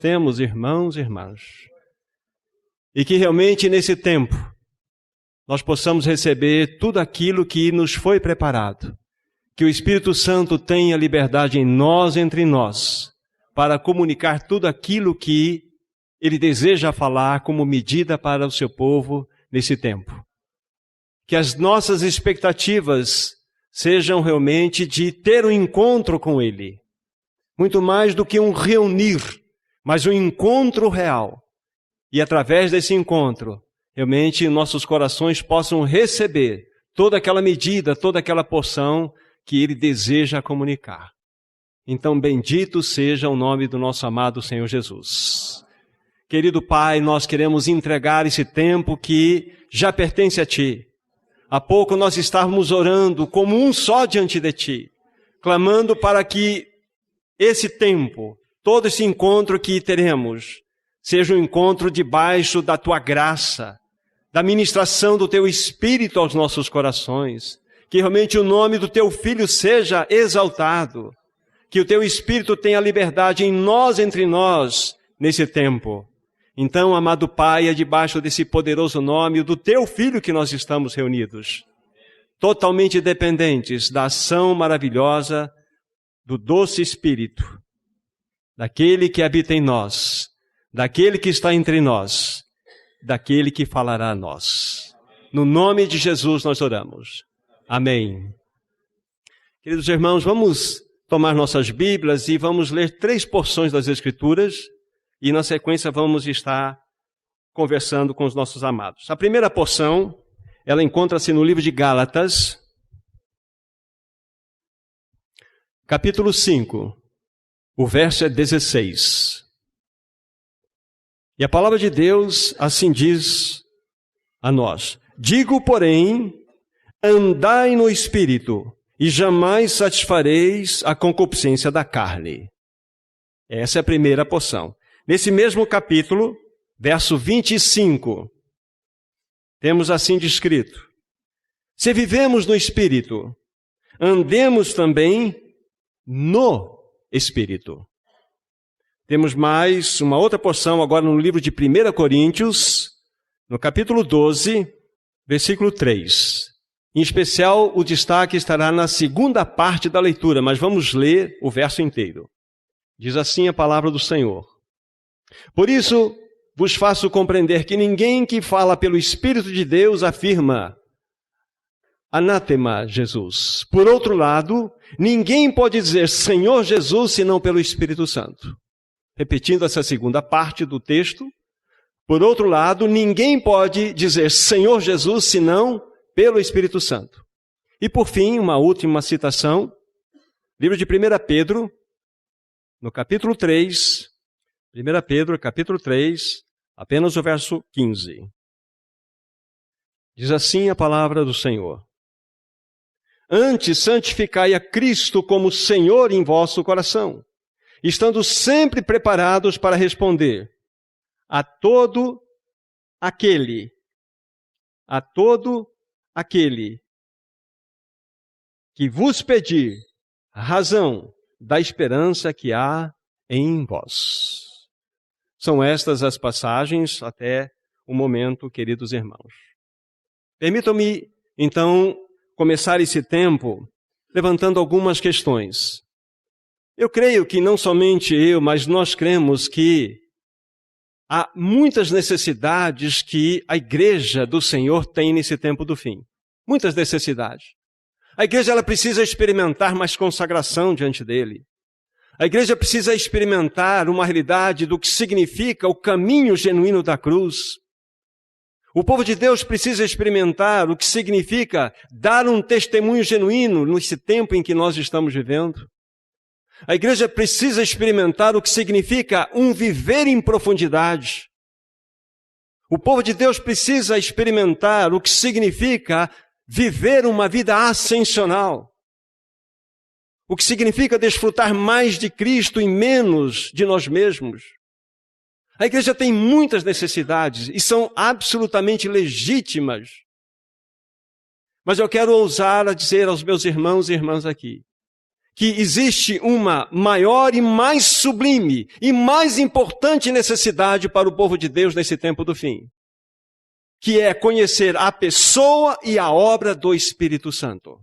temos irmãos e irmãs. E que realmente nesse tempo nós possamos receber tudo aquilo que nos foi preparado. Que o Espírito Santo tenha liberdade em nós, entre nós, para comunicar tudo aquilo que Ele deseja falar como medida para o seu povo nesse tempo. Que as nossas expectativas sejam realmente de ter um encontro com Ele. Muito mais do que um reunir, mas um encontro real. E através desse encontro, realmente nossos corações possam receber toda aquela medida, toda aquela porção que Ele deseja comunicar. Então, bendito seja o nome do nosso amado Senhor Jesus. Querido Pai, nós queremos entregar esse tempo que já pertence a Ti. Há pouco nós estávamos orando como um só diante de Ti, clamando para que esse tempo, todo esse encontro que teremos, seja um encontro debaixo da Tua graça, da ministração do Teu Espírito aos nossos corações, que realmente o nome do Teu Filho seja exaltado, que o Teu Espírito tenha liberdade em nós, entre nós, nesse tempo. Então, amado Pai, é debaixo desse poderoso nome do Teu Filho que nós estamos reunidos, totalmente dependentes da ação maravilhosa do doce Espírito, daquele que habita em nós, daquele que está entre nós, daquele que falará a nós. No nome de Jesus nós oramos. Amém. Queridos irmãos, vamos tomar nossas Bíblias e vamos ler 3 porções das Escrituras e na sequência vamos estar conversando com os nossos amados. A primeira porção, ela encontra-se no livro de Gálatas, capítulo 5, o verso é 16. E a palavra de Deus assim diz a nós: digo, porém, andai no Espírito, e jamais satisfareis a concupiscência da carne. Essa é a primeira porção. Nesse mesmo capítulo, verso 25, temos assim descrito: se vivemos no Espírito, andemos também no Espírito. Temos mais uma outra porção agora no livro de 1 Coríntios, no capítulo 12, versículo 3. Em especial, o destaque estará na segunda parte da leitura, mas vamos ler o verso inteiro. Diz assim a palavra do Senhor: por isso vos faço compreender que ninguém que fala pelo Espírito de Deus afirma anátema Jesus. Por outro lado, ninguém pode dizer Senhor Jesus senão pelo Espírito Santo. Repetindo essa segunda parte do texto, por outro lado, ninguém pode dizer Senhor Jesus senão pelo Espírito Santo. E por fim, uma última citação, livro de 1 Pedro, no capítulo 3, 1 Pedro, capítulo 3, apenas o verso 15. Diz assim a palavra do Senhor: antes santificai a Cristo como Senhor em vosso coração, estando sempre preparados para responder a todo aquele que vos pedir razão da esperança que há em vós. São estas as passagens até o momento, queridos irmãos. Permitam-me, então, começar esse tempo levantando algumas questões. Eu creio que não somente eu, mas nós cremos que há muitas necessidades que a igreja do Senhor tem nesse tempo do fim. Muitas necessidades. A igreja ela precisa experimentar mais consagração diante dele. A igreja precisa experimentar uma realidade do que significa o caminho genuíno da cruz. O povo de Deus precisa experimentar o que significa dar um testemunho genuíno nesse tempo em que nós estamos vivendo. A igreja precisa experimentar o que significa um viver em profundidade. O povo de Deus precisa experimentar o que significa viver uma vida ascensional. O que significa desfrutar mais de Cristo e menos de nós mesmos. A igreja tem muitas necessidades e são absolutamente legítimas. Mas eu quero ousar a dizer aos meus irmãos e irmãs aqui, que existe uma maior e mais sublime e mais importante necessidade para o povo de Deus nesse tempo do fim, que é conhecer a pessoa e a obra do Espírito Santo.